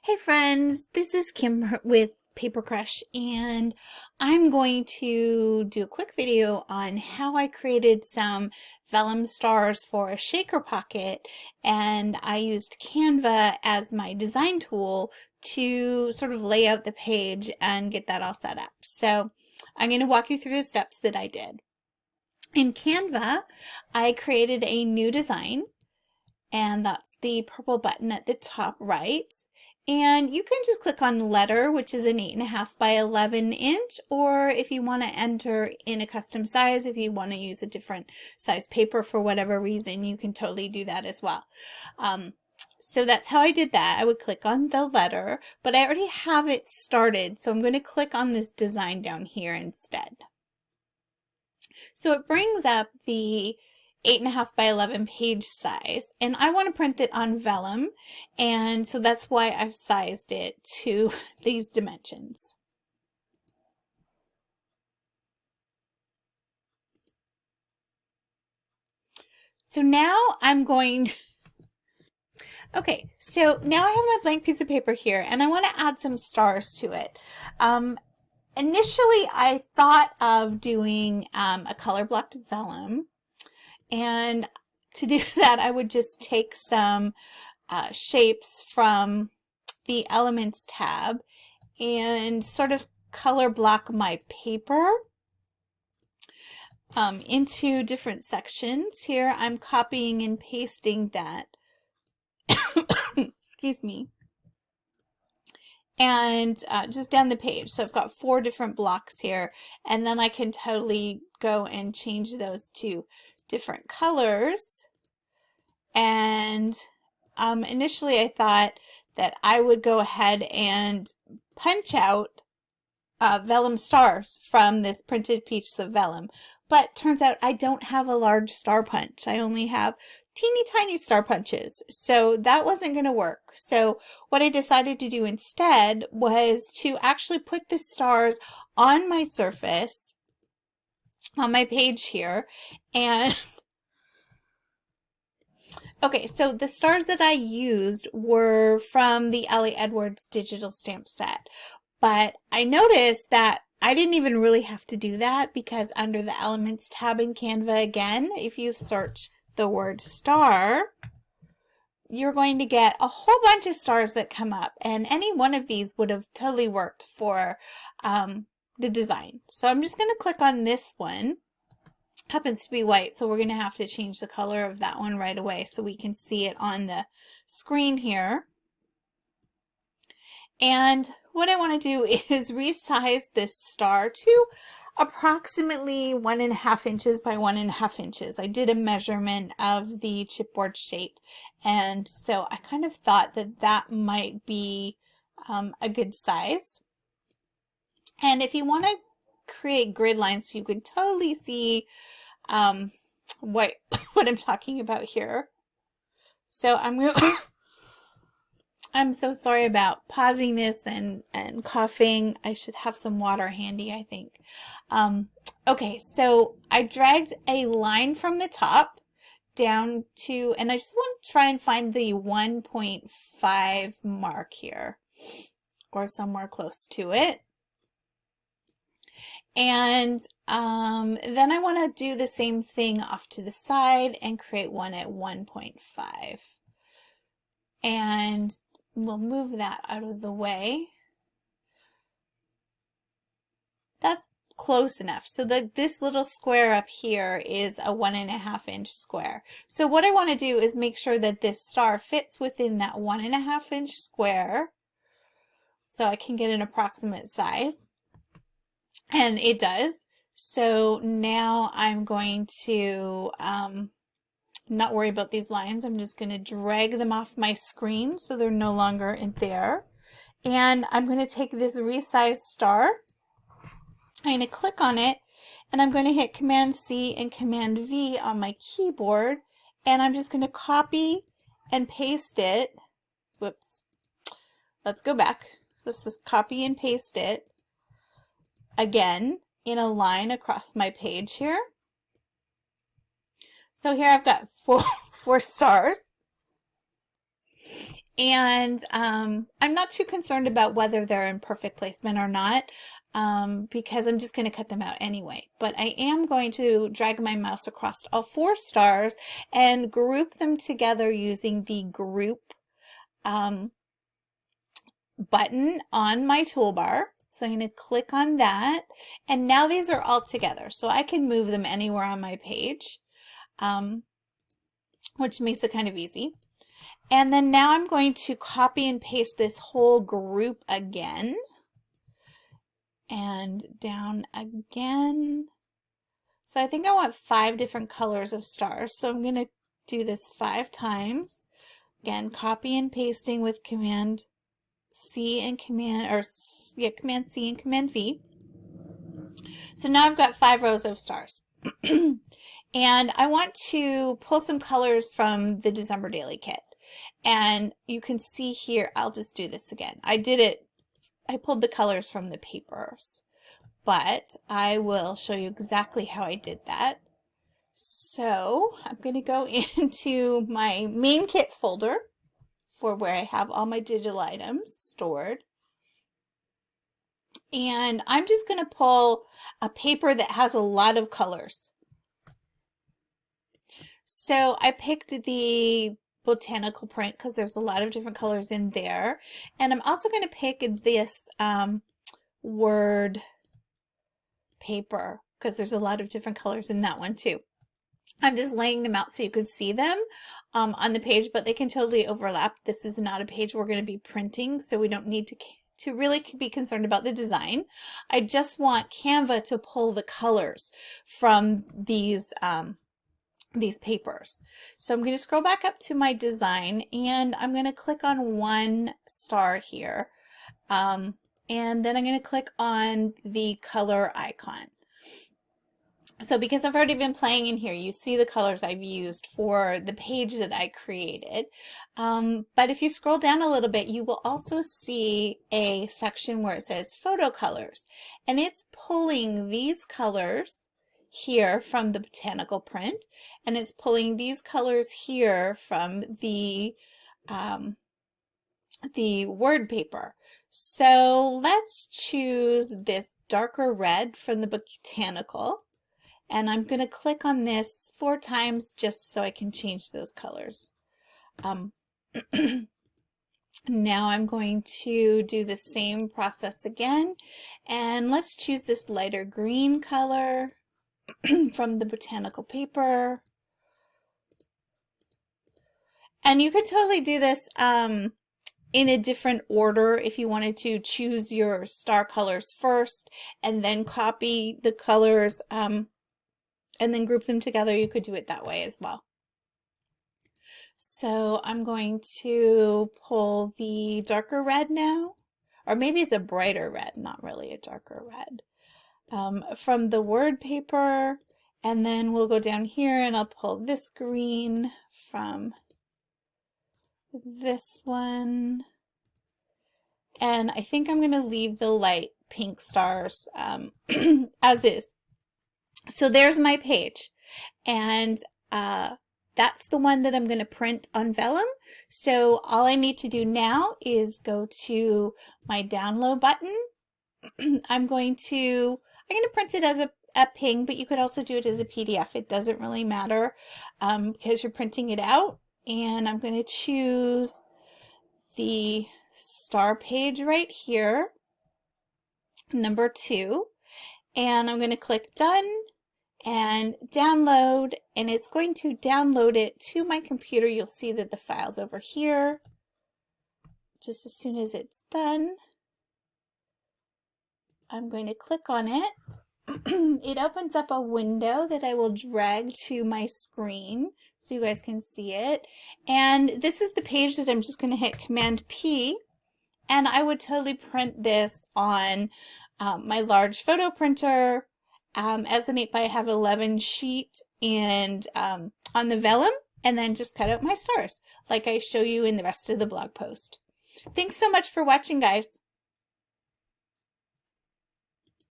Hey friends, this is Kim with Paper Crush, and I'm going to do a quick video on how I created some vellum stars for a shaker pocket, and I used Canva as my design tool to sort of lay out the page and get that all set up. So I'm going to walk you through the steps that I did. In Canva, I created a new design, and that's the purple button at the top right. And you can just click on letter, which is an 8.5 by 11 inch, or if you want to enter in a custom size, if you want to use a different size paper for whatever reason, you can totally do that as well. So that's how I did that. I would click on the letter, but I already have it started, so I'm going to click on this design down here instead. So it brings up the 8.5 by 11 page size, and I want to print it on vellum, and so that's why I've sized it to these dimensions. So now I'm going okay, so now I have my blank piece of paper here, and I want to add some stars to it. Initially I thought of doing a color blocked vellum. And to do that, I would just take some shapes from the Elements tab and sort of color block my paper into different sections. Here I'm copying and pasting that, excuse me, and just down the page. So I've got 4 different blocks here, and then I can totally go and change those to different colors. And initially I thought that I would go ahead and punch out vellum stars from this printed piece of vellum, but turns out I don't have a large star punch. I only have teeny tiny star punches, so that wasn't going to work. So what I decided to do instead was to actually put the stars on my surface on my page here. And okay, so the stars that I used were from the Ellie Edwards digital stamp set, but I noticed that I didn't even really have to do that, because under the Elements tab in Canva, again, if you search the word star, you're going to get a whole bunch of stars that come up, and any one of these would have totally worked for the design. So I'm just going to click on this one. Happens to be white, so we're going to have to change the color of that one right away so we can see it on the screen here. And what I want to do is resize this star to approximately 1.5 inches by 1.5 inches. I did a measurement of the chipboard shape, and so I kind of thought that that might be a good size. And if you want to create grid lines so you can totally see what I'm talking about here. So I'm so sorry about pausing this and coughing. I should have some water handy, I think. Okay, so I dragged a line from the top down to, and I just want to try and find the 1.5 mark here, or somewhere close to it. And then I want to do the same thing off to the side and create one at 1.5. And we'll move that out of the way. That's close enough. So this little square up here is a 1.5 inch square. So what I want to do is make sure that this star fits within that 1.5 inch square, so I can get an approximate size. And it does. So now I'm going to not worry about these lines. I'm just going to drag them off my screen so they're no longer in there. And I'm going to take this resized star. I'm going to click on it, and I'm going to hit Command C and Command V on my keyboard, and I'm just going to copy and paste it. Whoops. Let's go back. Let's just copy and paste it again in a line across my page here. So here I've got four stars, And I'm not too concerned about whether they're in perfect placement or not, because I'm just going to cut them out anyway. But I am going to drag my mouse across all 4 stars and group them together using the group button on my toolbar. So I'm going to click on that, and now these are all together, so I can move them anywhere on my page, which makes it kind of easy. And then now I'm going to copy and paste this whole group again, and down again. So I think I want 5 different colors of stars, so I'm going to do this 5 times. Again, copy and pasting with Command C and Command C and Command V. So now I've got 5 rows of stars. And I want to pull some colors from the December Daily Kit. And you can see here, I'll just do this again. I pulled the colors from the papers, but I will show you exactly how I did that. So I'm going to go into my main kit folder for where I have all my digital items stored. And I'm just going to pull a paper that has a lot of colors. So I picked the botanical print because there's a lot of different colors in there. And I'm also going to pick this word paper because there's a lot of different colors in that one too. I'm just laying them out so you can see them on the page, but they can totally overlap. This is not a page we're going to be printing, so we don't need to really be concerned about the design. I just want Canva to pull the colors from these papers. So I'm going to scroll back up to my design, and I'm going to click on 1 star here, and then I'm going to click on the color icon. So because I've already been playing in here, you see the colors I've used for the page that I created. But if you scroll down a little bit, you will also see a section where it says photo colors. And it's pulling these colors here from the botanical print, and it's pulling these colors here from the word paper. So let's choose this darker red from the botanical. And I'm going to click on this 4 times just so I can change those colors. Now I'm going to do the same process again. And let's choose this lighter green color from the botanical paper. And you could totally do this in a different order if you wanted to choose your star colors first and then copy the colors and then group them together. You could do it that way as well. So I'm going to pull the darker red now, or maybe it's a brighter red, not really a darker red, from the word paper, and then we'll go down here and I'll pull this green from this one, and I think I'm going to leave the light pink stars as is. So there's my page, and that's the one that I'm going to print on Vellum. So all I need to do now is go to my download button. I'm going to print it as a ping, but you could also do it as a PDF. It doesn't really matter because you're printing it out. And I'm going to choose the star page right here, number 2, and I'm going to click done and download, and it's going to download it to my computer. You'll see that the file's over here just as soon as it's done. I'm going to click on it. It opens up a window that I will drag to my screen so you guys can see it. And this is the page that I'm just going to hit Command P, and I would totally print this on my large photo printer as an 8x11 sheet and on the Vellum, and then just cut out my stars like I show you in the rest of the blog post. Thanks so much for watching, guys.